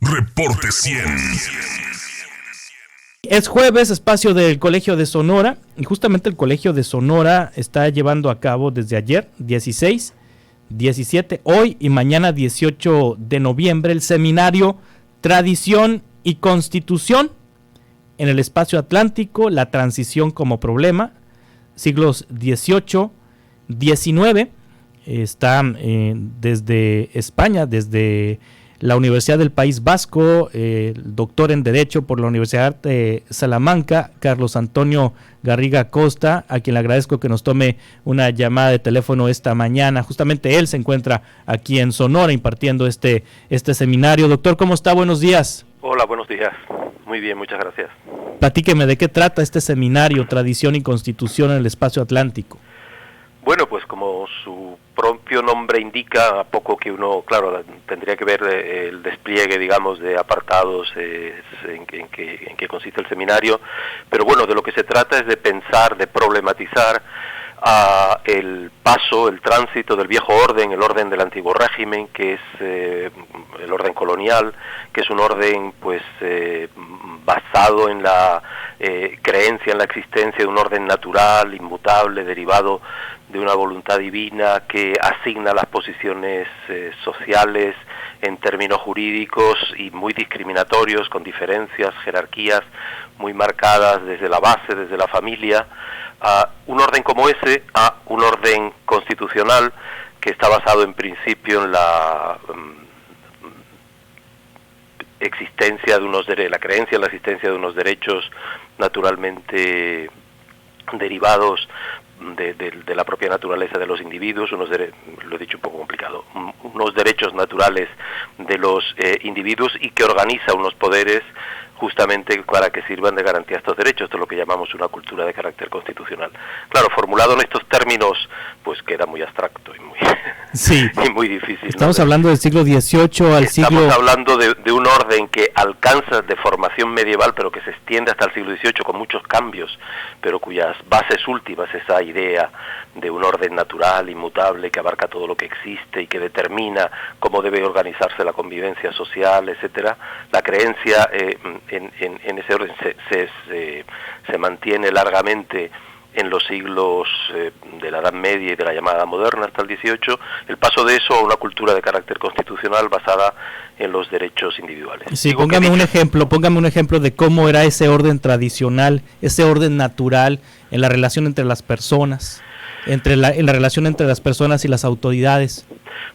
Reporte 100. Es jueves, espacio del Colegio de Sonora, y justamente el Colegio de Sonora está llevando a cabo desde ayer, 16, 17, hoy y mañana 18 de noviembre, el seminario Tradición y Constitución en el Espacio Atlántico, la transición como problema, siglos XVIII, XIX. Está desde España, desde la Universidad del País Vasco, el doctor en Derecho por la Universidad de Salamanca, Carlos Antonio Garriga Costa, a quien le agradezco que nos tome una llamada de teléfono esta mañana. Justamente él se encuentra aquí en Sonora impartiendo este seminario. Doctor, ¿cómo está? Buenos días. Hola, buenos días. Muy bien, muchas gracias. Platíqueme, ¿de qué trata este seminario Tradición y Constitución en el Espacio Atlántico? Bueno, pues como su propio nombre indica, a poco que uno, claro, tendría que ver el despliegue, digamos, de apartados en que consiste el seminario, pero bueno, de lo que se trata es de pensar, de problematizar el paso, el tránsito del viejo orden, el orden del antiguo régimen, que es el orden colonial, que es un orden pues basado en la creencia en la existencia de un orden natural, inmutable, derivado de una voluntad divina que asigna las posiciones sociales en términos jurídicos y muy discriminatorios, con diferencias, jerarquías muy marcadas desde la base, desde la familia, a un orden como ese, a un orden constitucional que está basado en principio en la existencia de unos derechos, la creencia en la existencia de unos derechos naturalmente derivados de la propia naturaleza de los individuos, lo he dicho un poco complicado, unos derechos naturales de los individuos y que organiza unos poderes justamente para que sirvan de garantía a estos derechos. Esto es lo que llamamos una cultura de carácter constitucional. Claro, formulado en estos términos, pues queda muy abstracto y muy, sí. y muy difícil. Estamos hablando del siglo XVIII al siglo... Estamos hablando de un orden que alcanza de formación medieval, pero que se extiende hasta el siglo XVIII con muchos cambios, pero cuyas bases últimas, esa idea de un orden natural, inmutable, que abarca todo lo que existe y que determina cómo debe organizarse la convivencia social, etcétera. La creencia en ese orden se mantiene largamente en los siglos de la Edad Media y de la llamada moderna hasta el XVIII, el paso de eso a una cultura de carácter constitucional basada en los derechos individuales. Sí, póngame un ejemplo de cómo era ese orden tradicional, ese orden natural en la relación entre las personas, en la relación entre las personas y las autoridades.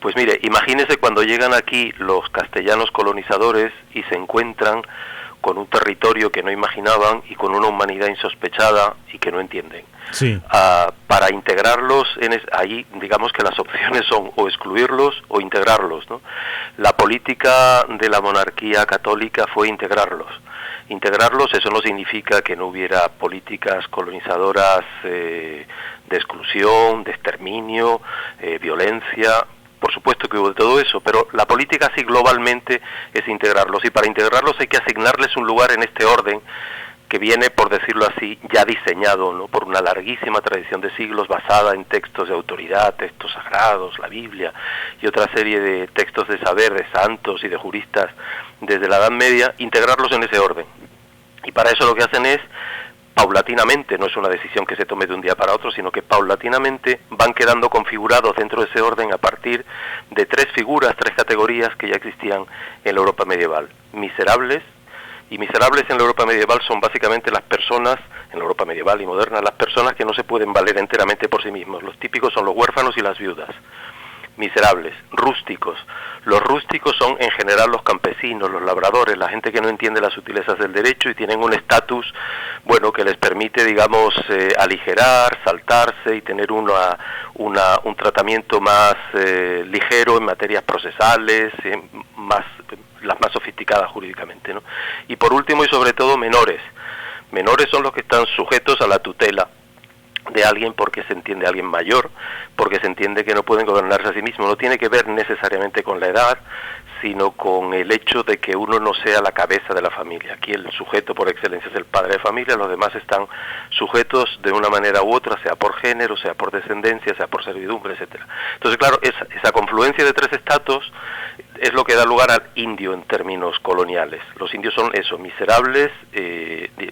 Pues mire, imagínese cuando llegan aquí los castellanos colonizadores y se encuentran con un territorio que no imaginaban y con una humanidad insospechada y que no entienden. Sí. Para integrarlos, ahí digamos que las opciones son o excluirlos o integrarlos, ¿no? La política de la monarquía católica fue integrarlos. Integrarlos, eso no significa que no hubiera políticas colonizadoras de exclusión, de exterminio, violencia. Por supuesto que hubo de todo eso, pero la política así globalmente es integrarlos, y para integrarlos hay que asignarles un lugar en este orden que viene, por decirlo así, ya diseñado, ¿no?, por una larguísima tradición de siglos basada en textos de autoridad, textos sagrados, la Biblia y otra serie de textos de saber, de santos y de juristas desde la Edad Media, integrarlos en ese orden. Y para eso lo que hacen es, paulatinamente, no es una decisión que se tome de un día para otro, sino que paulatinamente van quedando configurados dentro de ese orden a partir de tres categorías que ya existían en la Europa medieval. Miserables, y miserables en la Europa medieval son básicamente las personas, en la Europa medieval y moderna, las personas que no se pueden valer enteramente por sí mismos. Los típicos son los huérfanos y las viudas. Miserables, rústicos. Los rústicos son en general los campesinos, los labradores, la gente que no entiende las sutilezas del derecho y tienen un estatus, bueno, que les permite, digamos, aligerar, saltarse y tener un tratamiento más ligero en materias procesales, las más sofisticadas jurídicamente, ¿no? Y por último y sobre todo menores. Menores son los que están sujetos a la tutela de alguien porque se entiende alguien mayor, porque se entiende que no pueden gobernarse a sí mismos. No tiene que ver necesariamente con la edad, sino con el hecho de que uno no sea la cabeza de la familia. Aquí el sujeto por excelencia es el padre de familia, los demás están sujetos de una manera u otra, sea por género, sea por descendencia, sea por servidumbre, etcétera. Entonces, claro, esa confluencia de tres estatus es lo que da lugar al indio en términos coloniales. Los indios son eso, miserables,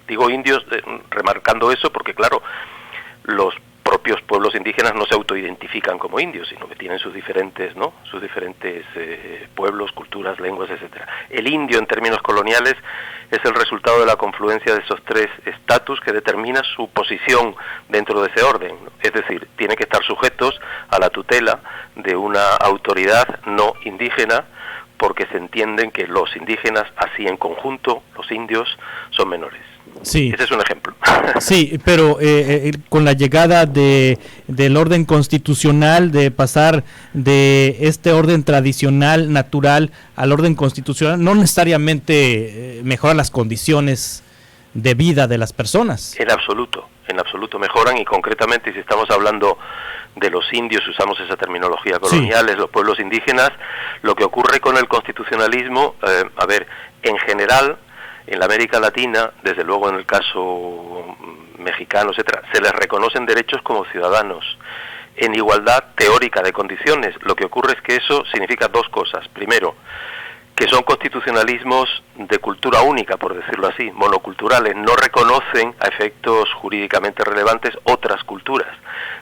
digo indios remarcando eso porque, claro, los propios pueblos indígenas no se autoidentifican como indios, sino que tienen sus diferentes, ¿no? Sus diferentes pueblos, culturas, lenguas, etcétera. El indio en términos coloniales es el resultado de la confluencia de esos tres estatus que determina su posición dentro de ese orden, ¿no? Es decir, tiene que estar sujetos a la tutela de una autoridad no indígena, porque se entienden que los indígenas, así en conjunto, los indios, son menores. Sí. Ese es un ejemplo. Sí, pero con la llegada del orden constitucional, de pasar de este orden tradicional, natural, al orden constitucional, no necesariamente mejoran las condiciones de vida de las personas. En absoluto mejoran, y concretamente si estamos hablando de los indios, usamos esa terminología colonial, sí, los pueblos indígenas, lo que ocurre con el constitucionalismo, en general, en la América Latina, desde luego en el caso mexicano, etcétera, se les reconocen derechos como ciudadanos, en igualdad teórica de condiciones. Lo que ocurre es que eso significa dos cosas. Primero, que son constitucionalismos de cultura única, por decirlo así, monoculturales, no reconocen a efectos jurídicamente relevantes otras culturas.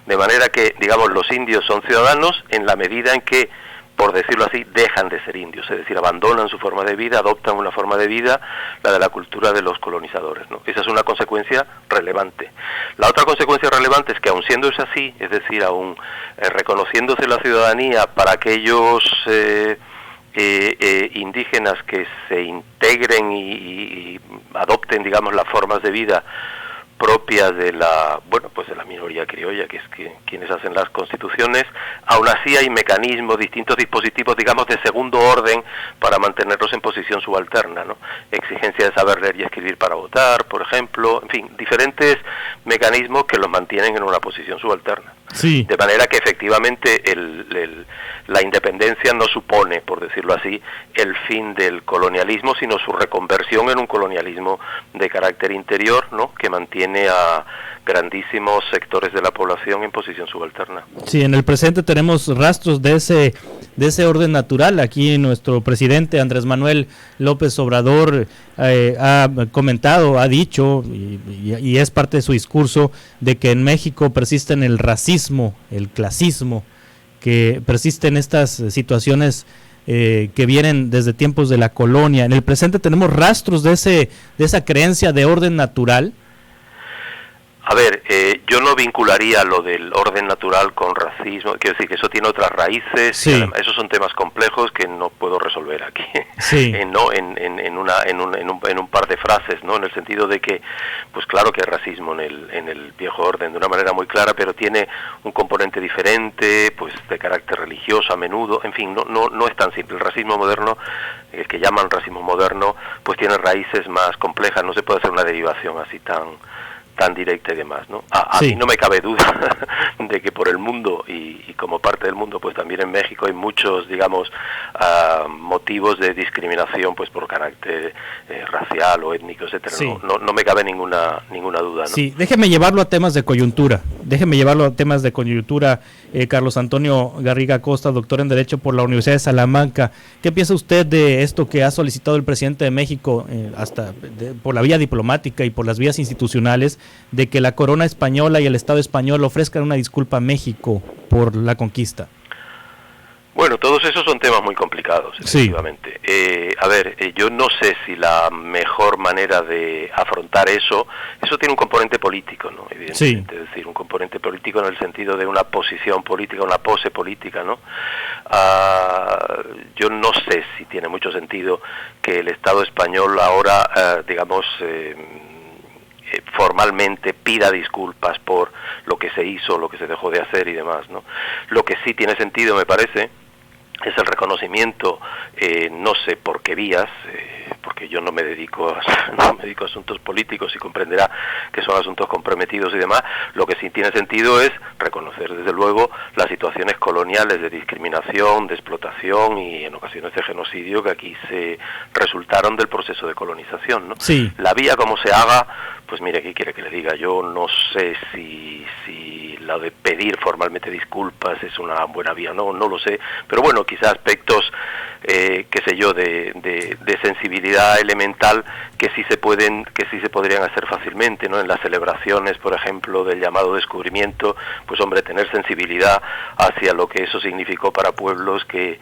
De manera que, digamos, los indios son ciudadanos en la medida en que, por decirlo así, dejan de ser indios, es decir, abandonan su forma de vida, adoptan una forma de vida, la de la cultura de los colonizadores, ¿no? Esa es una consecuencia relevante. La otra consecuencia relevante es que, aun siendo eso así, es decir, aun reconociéndose la ciudadanía para aquellos indígenas que se integren y adopten, digamos, las formas de vida propias de la minoría criolla, que es quienes hacen las constituciones, aún así hay mecanismos, distintos dispositivos, digamos, de segundo orden para mantenerlos en posición subalterna, ¿no? Exigencia de saber leer y escribir para votar, por ejemplo, en fin, diferentes mecanismos que los mantienen en una posición subalterna. Sí. De manera que efectivamente la independencia no supone, por decirlo así, el fin del colonialismo, sino su reconversión en un colonialismo de carácter interior, ¿no?, que mantiene a grandísimos sectores de la población en posición subalterna. Sí, en el presente tenemos rastros de ese orden natural. Aquí nuestro presidente Andrés Manuel López Obrador ha comentado, ha dicho, y es parte de su discurso, de que en México persisten el racismo, el clasismo, que persisten estas situaciones que vienen desde tiempos de la colonia. En el presente tenemos rastros de esa creencia de orden natural. A ver, yo no vincularía lo del orden natural con racismo, quiero decir que eso tiene otras raíces, sí, y además, esos son temas complejos que no puedo resolver aquí, sí, en un par de frases, ¿no? En el sentido de que, pues claro que hay racismo en el viejo orden de una manera muy clara, pero tiene un componente diferente, pues de carácter religioso a menudo, en fin, no es tan simple. El racismo moderno, el que llaman racismo moderno, pues tiene raíces más complejas, no se puede hacer una derivación así tan directa y demás, ¿no? A mí no me cabe duda de que por el mundo y como parte del mundo, pues también en México hay muchos, digamos, motivos de discriminación, pues por carácter racial o étnico, etcétera. Sí. No me cabe ninguna duda, ¿no? Sí, déjeme llevarlo a temas de coyuntura. Carlos Antonio Garriga Costa, doctor en Derecho por la Universidad de Salamanca. ¿Qué piensa usted de esto que ha solicitado el presidente de México, por la vía diplomática y por las vías institucionales, de que la corona española y el Estado español ofrezcan una disculpa a México por la conquista? Bueno, todos esos son temas muy complicados, efectivamente. Sí. Yo no sé si la mejor manera de afrontar eso tiene un componente político, ¿no? Evidentemente, sí. Es decir, un componente político en el sentido de una posición política, una pose política, ¿no? Yo no sé si tiene mucho sentido que el Estado español ahora, formalmente pida disculpas por lo que se hizo, lo que se dejó de hacer y demás, ¿no? Lo que sí tiene sentido, me parece, es el reconocimiento, no sé por qué vías, porque yo no me dedico a asuntos políticos y comprenderá que son asuntos comprometidos y demás. Lo que sí tiene sentido es reconocer desde luego las situaciones coloniales de discriminación, de explotación y en ocasiones de genocidio que aquí se resultaron del proceso de colonización, ¿no? Sí. La vía como se haga, pues mire, ¿qué quiere que le diga? Yo no sé si lo de pedir formalmente disculpas es una buena vía, no lo sé, pero bueno, quizá aspectos, qué sé yo, de sensibilidad elemental que sí se podrían hacer fácilmente, ¿no? En las celebraciones, por ejemplo, del llamado descubrimiento, pues hombre, tener sensibilidad hacia lo que eso significó para pueblos que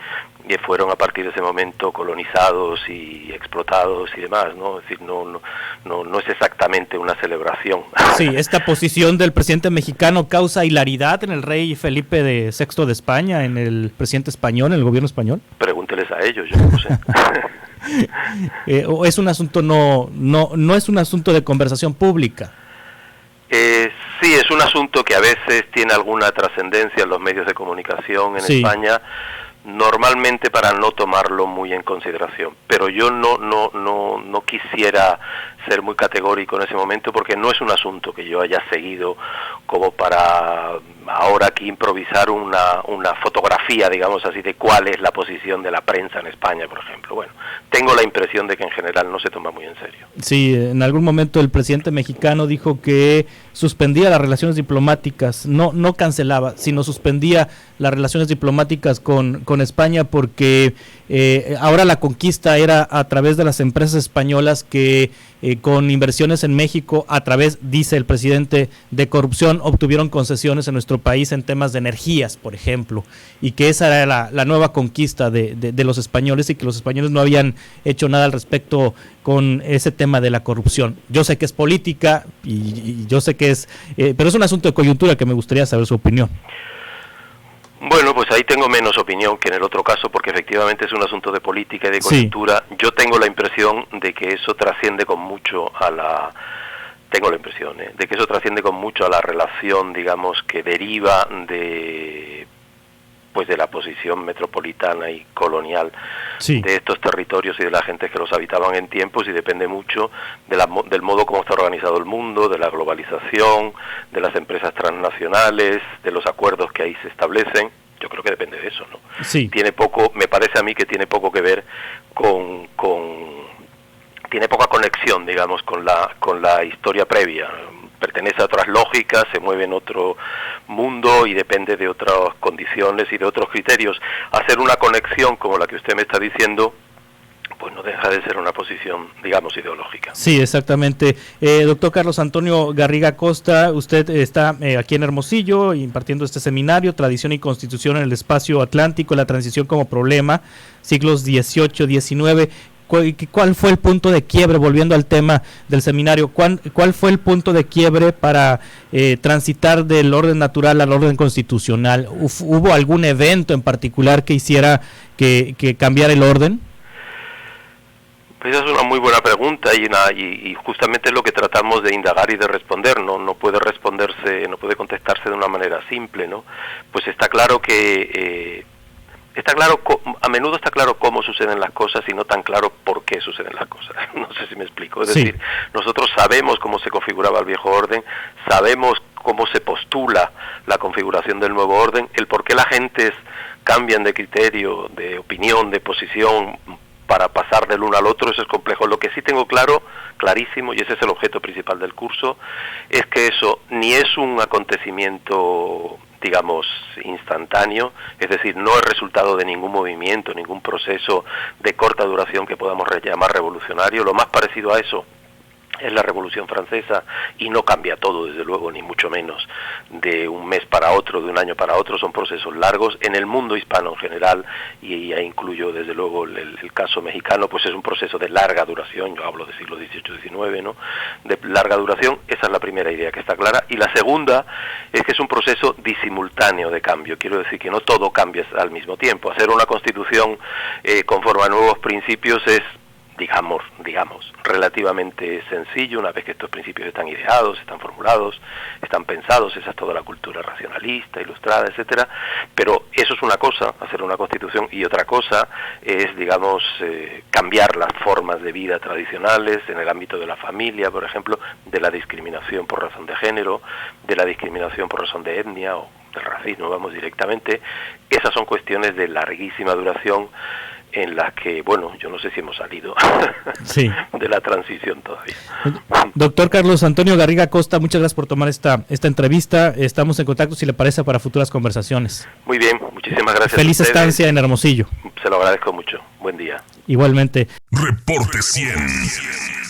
fueron a partir de ese momento colonizados y explotados y demás, ¿no? Es decir, no es exactamente una celebración. Sí, esta posición del presidente mexicano causa hilaridad en el rey Felipe VI de España, en el presidente español, en el gobierno español. Pregúnteles a ellos, yo no lo sé. ¿O es un asunto no es un asunto de conversación pública? Sí, es un asunto que a veces tiene alguna trascendencia en los medios de comunicación en España, normalmente para no tomarlo muy en consideración, pero yo no quisiera ser muy categórico en ese momento porque no es un asunto que yo haya seguido como para ahora aquí improvisar una fotografía, digamos así, de cuál es la posición de la prensa en España, por ejemplo. Bueno, tengo la impresión de que en general no se toma muy en serio. Sí, en algún momento el presidente mexicano dijo que suspendía las relaciones diplomáticas, no cancelaba, sino suspendía las relaciones diplomáticas con España porque ahora la conquista era a través de las empresas españolas que con inversiones en México, a través, dice el presidente, de corrupción, obtuvieron concesiones en nuestro país en temas de energías, por ejemplo, y que esa era la nueva conquista de los españoles y que los españoles no habían hecho nada al respecto con ese tema de la corrupción. Yo sé que es política y yo sé que es, pero es un asunto de coyuntura que me gustaría saber su opinión. Bueno, pues ahí tengo menos opinión que en el otro caso, porque efectivamente es un asunto de política y de coyuntura. Sí. Yo tengo la impresión de que eso trasciende con mucho a la... Tengo la impresión, de que eso trasciende con mucho a la relación, digamos, que deriva de la posición metropolitana y colonial de estos territorios y de las gentes que los habitaban en tiempos, y depende mucho del modo como está organizado el mundo, de la globalización, de las empresas transnacionales, de los acuerdos que ahí se establecen. Yo creo que depende de eso, ¿no? Sí. Tiene poco, me parece a mí que tiene poco que ver tiene poca conexión, digamos, con la historia previa. Pertenece a otras lógicas, se mueve en otro mundo y depende de otras condiciones y de otros criterios. Hacer una conexión como la que usted me está diciendo, pues no deja de ser una posición, digamos, ideológica. Sí, exactamente. Doctor Carlos Antonio Garriga Costa, usted está aquí en Hermosillo impartiendo este seminario, Tradición y Constitución en el Espacio Atlántico, la transición como problema, siglos XVIII, XIX. ¿Cuál fue el punto de quiebre, volviendo al tema del seminario? ¿Cuál fue el punto de quiebre para transitar del orden natural al orden constitucional? ¿Hubo algún evento en particular que hiciera que cambiara el orden? Pues esa es una muy buena pregunta y justamente es lo que tratamos de indagar y de responder. No puede contestarse de una manera simple, ¿no? Pues está claro que a menudo está claro cómo suceden las cosas y no tan claro por qué suceden las cosas. No sé si me explico. Es decir, nosotros sabemos cómo se configuraba el viejo orden, sabemos cómo se postula la configuración del nuevo orden, el por qué las gentes cambian de criterio, de opinión, de posición para pasar del uno al otro, eso es complejo. Lo que sí tengo clarísimo, y ese es el objeto principal del curso, es que eso ni es un acontecimiento, digamos, instantáneo, es decir, no es resultado de ningún movimiento, ningún proceso de corta duración que podamos llamar revolucionario. Lo más parecido a eso es la Revolución Francesa, y no cambia todo, desde luego, ni mucho menos de un mes para otro, de un año para otro. Son procesos largos en el mundo hispano en general, y ahí incluyo desde luego el caso mexicano, pues es un proceso de larga duración. Yo hablo de siglo XVIII-XIX, ¿no? De larga duración. Esa es la primera idea que está clara, y la segunda es que es un proceso disimultáneo de cambio. Quiero decir que no todo cambia al mismo tiempo. Hacer una constitución conforme a nuevos principios es digamos, relativamente sencillo, una vez que estos principios están ideados, están formulados, están pensados. Esa es toda la cultura racionalista, ilustrada, etcétera. Pero eso es una cosa, hacer una constitución, y otra cosa es, digamos, cambiar las formas de vida tradicionales en el ámbito de la familia, por ejemplo, de la discriminación por razón de género, de la discriminación por razón de etnia o del racismo, vamos, directamente. Esas son cuestiones de larguísima duración, en las que, bueno, yo no sé si hemos salido sí. de la transición todavía. Doctor Carlos Antonio Garriga Costa, muchas gracias por tomar esta entrevista. Estamos en contacto, si le parece, para futuras conversaciones. Muy bien, muchísimas gracias. Feliz estancia en Hermosillo. Se lo agradezco mucho. Buen día. Igualmente. Reporte 100.